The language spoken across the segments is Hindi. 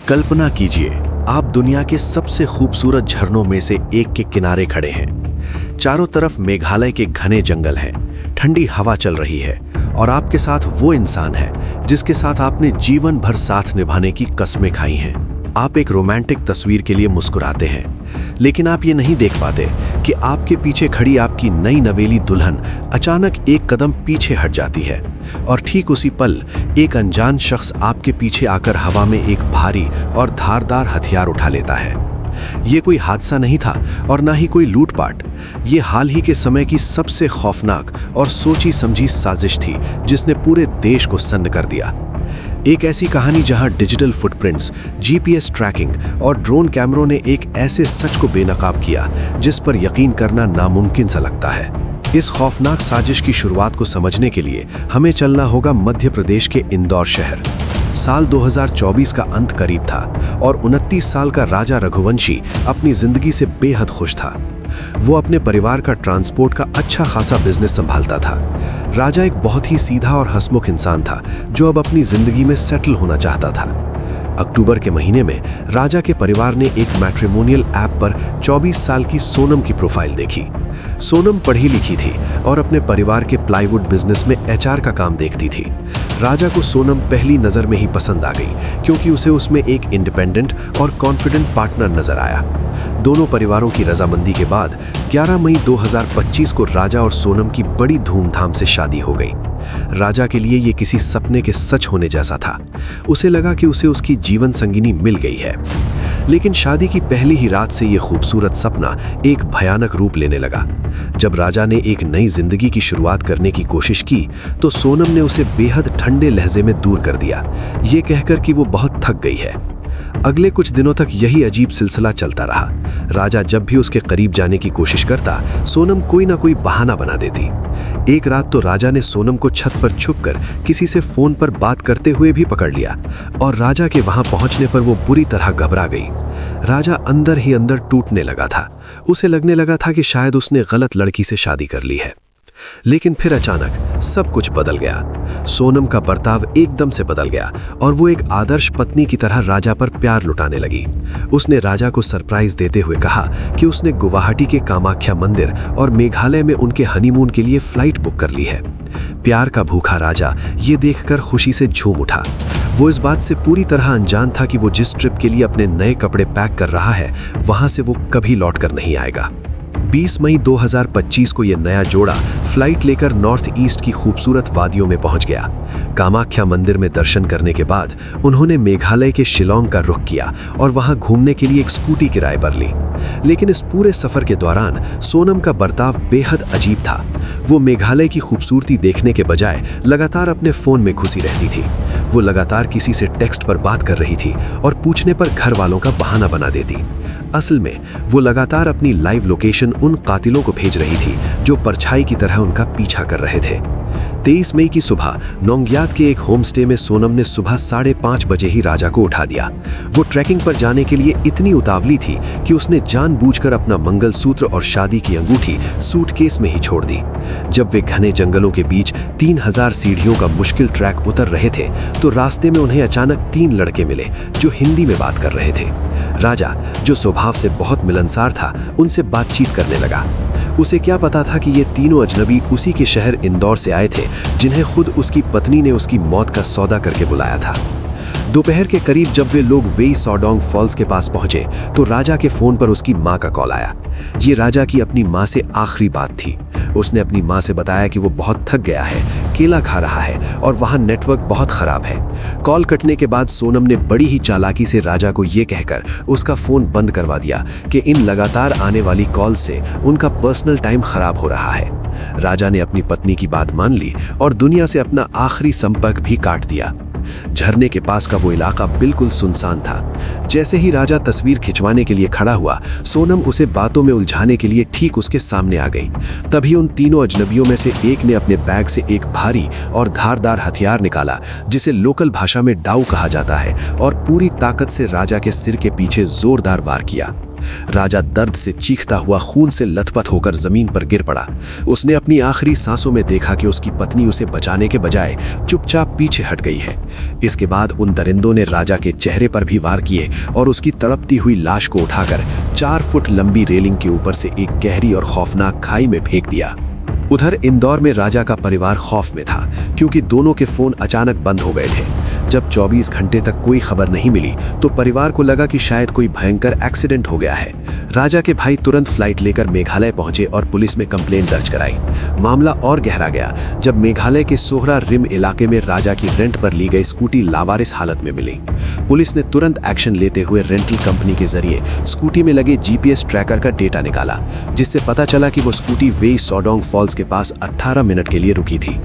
कल्पना कीजिए, आप दुनिया के सबसे खूबसूरत झरनों में से एक के किनारे खड़े हैं। चारों तरफ मेघालय के घने जंगल हैं, ठंडी हवा चल रही है और आपके साथ वो इंसान है जिसके साथ आपने जीवन भर साथ निभाने की कस्में खाई हैं। आप एक रोमांटिक तस्वीर के लिए मुस्कुराते हैं, लेकिन आप ये नहीं देख पाते कि आपके पीछे खड़ी आपकी नई नवेली दुल्हन अचानक एक कदम पीछे हट जाती है और ठीक उसी पल एक अनजान शख्स आपके पीछे आकर हवा में एक भारी और धारदार हथियार उठा लेता है। ये कोई हादसा नहीं था और ना ही कोई लूटपाट। ये हाल ही के समय की सबसे खौफनाक और सोची समझी साजिश थी जिसने पूरे देश को सन्न कर दिया। एक ऐसी कहानी जहां डिजिटल फुटप्रिंट्स, जीपीएस ट्रैकिंग और ड्रोन कैमरों ने एक ऐसे सच को बेनकाब किया जिस पर यकीन करना नामुमकिन सा लगता है। इस खौफनाक साजिश की शुरुआत को समझने के लिए हमें चलना होगा मध्य प्रदेश के इंदौर शहर। साल 2024 का अंत करीब था और 29 साल का राजा रघुवंशी अपनी जिंदगी से बेहद खुश था। वो अपने परिवार का ट्रांसपोर्ट का अच्छा खासा बिजनेस संभालता था। राजा एक बहुत ही सीधा और हंसमुख इंसान था जो अब अपनी जिंदगी में सेटल होना चाहता था। अक्टूबर के महीने में राजा के परिवार ने एक मैट्रिमोनियल ऐप पर 24 साल की सोनम की प्रोफाइल देखी। सोनम पढ़ी लिखी थी और अपने परिवार के प्लाईवुड बिजनेस में एचआर का काम देखती थी। राजा को सोनम पहली नज़र में ही पसंद आ गई क्योंकि उसे उसमें एक इंडिपेंडेंट और कॉन्फिडेंट पार्टनर नजर आया। दोनों परिवारों की रजामंदी के बाद 11 मई 2025 को राजा और सोनम की बड़ी धूमधाम से शादी हो गई। राजा के लिए ये किसी सपने के सच होने जैसा था। उसे लगा कि उसे उसकी जीवन संगिनी मिल गई है। लेकिन शादी की पहली ही रात से ये खूबसूरत सपना एक भयानक रूप लेने लगा। जब राजा ने एक नई जिंदगी की शुरुआत करने की कोशिश की तो सोनम ने उसे बेहद ठंडे लहजे में दूर कर दिया, ये कहकर कि वो बहुत थक गई है। अगले कुछ दिनों तक यही अजीब सिलसिला चलता रहा। राजा जब भी उसके करीब जाने की कोशिश करता, सोनम कोई ना कोई बहाना बना देती। एक रात तो राजा ने सोनम को छत पर छुपकर किसी से फोन पर बात करते हुए भी पकड़ लिया और राजा के वहां पहुंचने पर वो बुरी तरह घबरा गई। राजा अंदर ही अंदर टूटने लगा था। उसे लगने लगा था कि शायद उसने गलत लड़की से शादी कर ली है। लेकिन फिर अचानक सब कुछ बदल गया। सोनम का बर्ताव एकदम से बदल गया और वो एक आदर्श पत्नी की तरह राजा पर प्यार लुटाने लगी। उसने राजा को सरप्राइज देते हुए कहा कि उसने गुवाहाटी के कामाख्या मंदिर और मेघालय में उनके हनीमून के लिए फ्लाइट बुक कर ली है। प्यार का भूखा राजा ये देखकर खुशी से झूम उठा। वो इस बात से पूरी तरह अनजान था कि वो जिस ट्रिप के लिए अपने नए कपड़े पैक कर रहा है वहां से वो कभी लौट कर नहीं आएगा। 20 मई 2025 को यह नया जोड़ा फ्लाइट लेकर नॉर्थ ईस्ट की खूबसूरत वादियों में पहुंच गया। कामाख्या मंदिर में दर्शन करने के बाद उन्होंने मेघालय के शिलोंग का रुख किया और वहां घूमने के लिए एक स्कूटी किराए पर ली। लेकिन इस पूरे सफर के दौरान सोनम का बर्ताव बेहद अजीब था। वो मेघालय की खूबसूरती देखने के बजाय लगातार अपने फोन में घुसी रहती थी। वो लगातार किसी से टेक्स्ट पर बात कर रही थी और पूछने पर घर वालों का बहाना बना देती। असल में वो लगातार अपनी लाइव लोकेशन उन कातिलों को भेज रही थी जो परछाई की तरह उनका पीछा कर रहे थे। 23 मई की सुबह नोंगयात के एक होमस्टे में सोनम ने सुबह 5:30 बजे ही राजा को उठा दिया। वो ट्रैकिंग पर जाने के लिए इतनी उतावली थी कि उसने जानबूझकर अपना मंगलसूत्र और शादी की अंगूठी सूटकेस में ही छोड़ दी। जब वे घने जंगलों के बीच 3000 सीढ़ियों का मुश्किल ट्रैक उतर रहे थे तो रास्ते में उन्हें अचानक 3 लड़के मिले जो हिंदी में बात कर रहे थे। राजा, जो स्वभाव से बहुत मिलनसार था, उनसे बातचीत करने लगा। उसे क्या पता था कि ये तीनों अजनबी उसी के शहर इंदौर से आए थे जिन्हें खुद उसकी पत्नी ने उसकी मौत का सौदा करके बुलाया था। दोपहर के करीब जब वे लोग वेई सॉडोंग फॉल्स के पास पहुंचे तो राजा के फोन पर उसकी मां का कॉल आया। ये राजा की अपनी मां से आखिरी बात थी। उसने अपनी मां से बताया कि वो बहुत थक गया है, केला खा रहा है और वहां नेटवर्क बहुत खराब है। कॉल कटने के बाद सोनम ने बड़ी ही चालाकी से राजा को ये कहकर उसका फोन बंद करवा दिया कि इन लगातार आने वाली कॉल से उनका पर्सनल टाइम खराब हो रहा है। राजा ने अपनी पत्नी की बात मान ली और दुनिया से अपना आखिरी संपर्क भी काट दिया। झरने के पास का वो इलाका बिल्कुल सुनसान था। जैसे ही राजा तस्वीर खिंचवाने के लिए खड़ा हुआ, सोनम उसे बातों में उलझाने के लिए ठीक उसके सामने आ गई। तभी उन तीनों अजनबियों में से एक ने अपने बैग से एक भारी और धारदार हथियार निकाला जिसे लोकल भाषा में डाउ कहा जाता है और पूरी ताकत से राजा के सिर के पीछे जोरदार वार किया। राजा दर्द से चीखता हुआ खून से लथपथ होकर जमीन पर गिर पड़ा। उसने अपनी आखिरी सांसों में देखा कि उसकी पत्नी उसे बचाने के बजाय चुपचाप पीछे हट गई है। इसके बाद उन दरिंदों ने राजा के चेहरे पर भी वार किए और उसकी तड़पती हुई लाश को उठाकर 4 फुट लंबी रेलिंग के ऊपर से एक गहरी और खौफनाक खाई में फेंक दिया। उधर इंदौर में राजा का परिवार खौफ में था, क्योंकि दोनों के फोन अचानक बंद हो गए थे। जब 24 घंटे तक कोई खबर नहीं मिली तो परिवार को लगा कि शायद कोई भयंकर एक्सीडेंट हो गया है। राजा के भाई तुरंत फ्लाइट लेकर मेघालय पहुंचे और पुलिस में कंप्लेंट दर्ज कराई। मामला और गहरा गया जब मेघालय के सोहरा रिम इलाके में राजा की रेंट पर ली गई स्कूटी लावारिस हालत में मिली। पुलिस ने तुरंत एक्शन लेते हुए रेंटल कंपनी के जरिए स्कूटी में लगे GPS ट्रैकर का डेटा निकाला, जिससे पता चला कि वो स्कूटी वेई सौडोंग फॉल्स के पास 18 मिनट के लिए रुकी थी।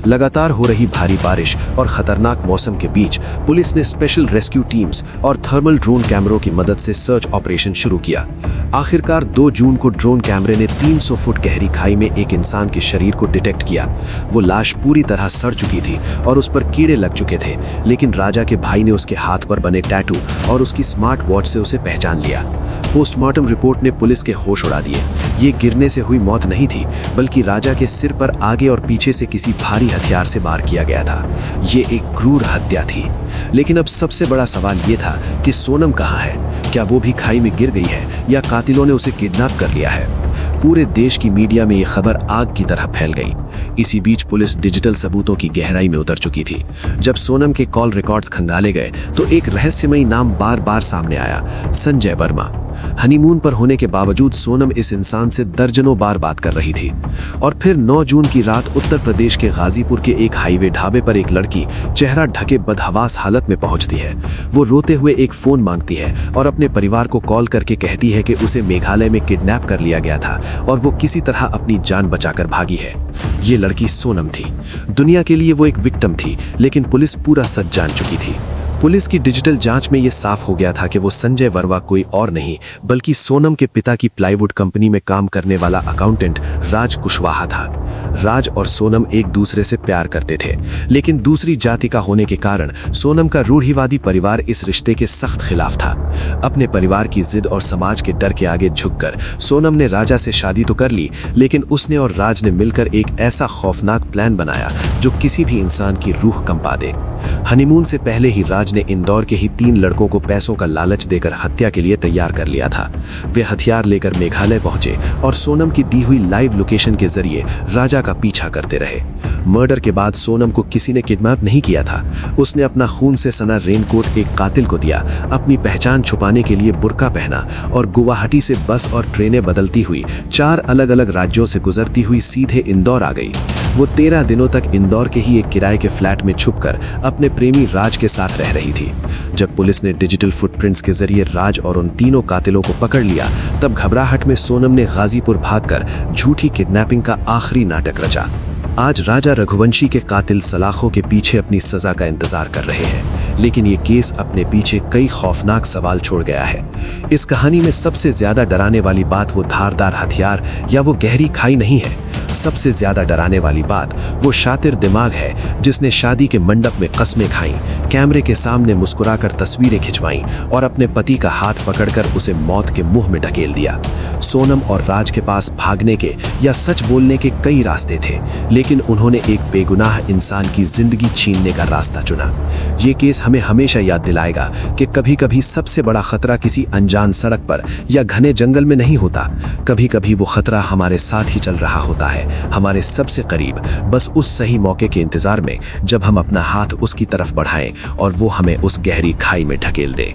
लगातार हो रही भारी बारिश और खतरनाक मौसम के बीच पुलिस ने स्पेशल रेस्क्यू टीम्स और थर्मल ड्रोन कैमरों की मदद से सर्च ऑपरेशन शुरू किया। आखिरकार 2 जून को ड्रोन कैमरे ने 300 फुट गहरी खाई में एक इंसान के शरीर को डिटेक्ट किया। वो लाश पूरी तरह सड़ चुकी थी और उस पर कीड़े लग चुके थे, लेकिन राजा के भाई ने उसके हाथ पर बने टैटू और उसकी स्मार्ट वॉच से उसे पहचान लिया। पोस्टमार्टम रिपोर्ट ने पुलिस के होश उड़ा दिए। ये गिरने से हुई मौत नहीं थी, बल्कि राजा के सिर पर आगे और पीछे से किसी भारी हथियार से वार किया गया था। ये एक क्रूर हत्या थी। लेकिन अब सबसे बड़ा सवाल ये था कि सोनम कहाँ है? क्या वो भी खाई में गिर गई है या कातिलों ने उसे किडनैप कर लिया है? पूरे देश की मीडिया में ये खबर आग की तरह फैल गई। इसी बीच पुलिस डिजिटल सबूतों की गहराई में उतर चुकी थी। जब सोनम के कॉल रिकॉर्ड्स खंगाले गए तो एक रहस्यमयी नाम बार बार सामने आया, संजय वर्मा। हनीमून पर होने के बावजूद सोनम इस इंसान से दर्जनों बार बात कर रही थी। और फिर 9 जून की रात उत्तर प्रदेश के गाजीपुर के एक हाईवे ढाबे पर एक लड़की चेहरा ढके बदहवास हालत में पहुंचती है। वो रोते हुए एक फोन मांगती है और अपने परिवार को कॉल करके कहती है कि उसे मेघालय में किडनैप कर लिया गया था और वो किसी तरह अपनी जान बचाकर भागी है। ये लड़की सोनम थी। दुनिया के लिए वो एक विक्टिम थी, लेकिन पुलिस पूरा सच जान चुकी थी। पुलिस की डिजिटल जांच में यह साफ हो गया था कि वो संजय वर्मा कोई और नहीं बल्कि सोनम के पिता की प्लाईवुड कंपनी में काम करने वाला अकाउंटेंट राज कुशवाहा था। राज और सोनम एक दूसरे से प्यार करते थे, लेकिन दूसरी जाति का होने के कारण सोनम का रूढ़िवादी परिवार इस रिश्ते के सख्त खिलाफ था। अपने परिवार की जिद और समाज के डर के आगे झुककर सोनम ने राजा से शादी तो कर ली, लेकिन उसने और राज ने मिलकर एक ऐसा खौफनाक प्लान बनाया जो किसी भी इंसान की रूह कंपा दे। हनीमून से पहले ही राज ने इंदौर के ही 3 लड़कों को पैसों का लालच देकर हत्या के लिए तैयार कर लिया था। वे हथियार लेकर मेघालय पहुंचे और सोनम की दी हुई लाइव लोकेशन के जरिए राजा का पीछा करते रहे। मर्डर के बाद सोनम को किसी ने किडनैप नहीं किया था। उसने अपना खून से सना रेनकोट एक कातिल को दिया, अपनी पहचान छुपाने के लिए बुर्का पहना और गुवाहाटी से बस और ट्रेनें बदलती हुई 4 अलग अलग राज्यों से गुजरती हुई सीधे इंदौर आ गई। वो 13 दिनों तक इंदौर के ही एक किराए के फ्लैट में छुपकर अपने प्रेमी राज के साथ रह रही थी। जब पुलिस ने डिजिटल फुटप्रिंट्स के जरिए राज और उन तीनों कातिलों को पकड़ लिया, तब घबराहट में सोनम ने गाजीपुर भागकर झूठी किडनैपिंग का आखिरी नाटक रचा। आज राजा रघुवंशी के कातिल सलाखों के पीछे अपनी सजा का इंतजार कर रहे हैं, लेकिन ये केस अपने पीछे कई खौफनाक सवाल छोड़ गया है। इस कहानी में सबसे ज्यादा डराने वाली बात वो धारदार हथियार या वो गहरी खाई नहीं है। सबसे ज्यादा डराने वाली बात वो शातिर दिमाग है जिसने शादी के मंडप में कस्में खाई, कैमरे के सामने मुस्कुराकर तस्वीरें खिंचवाई और अपने पति का हाथ पकड़कर उसे मौत के मुंह में ढकेल दिया। सोनम और राज के पास भागने के या सच बोलने के कई रास्ते थे, लेकिन उन्होंने एक बेगुनाह इंसान की जिंदगी छीनने का रास्ता चुना। ये केस हमें हमेशा याद दिलाएगा कि कभी-कभी सबसे बड़ा खतरा किसी अनजान सड़क पर या घने जंगल में नहीं होता। कभी-कभी वो खतरा हमारे साथ ही चल रहा होता है, हमारे सबसे करीब, बस उस सही मौके के इंतजार में जब हम अपना हाथ उसकी तरफ बढ़ाएं और वो हमें उस गहरी खाई में ढकेल दे।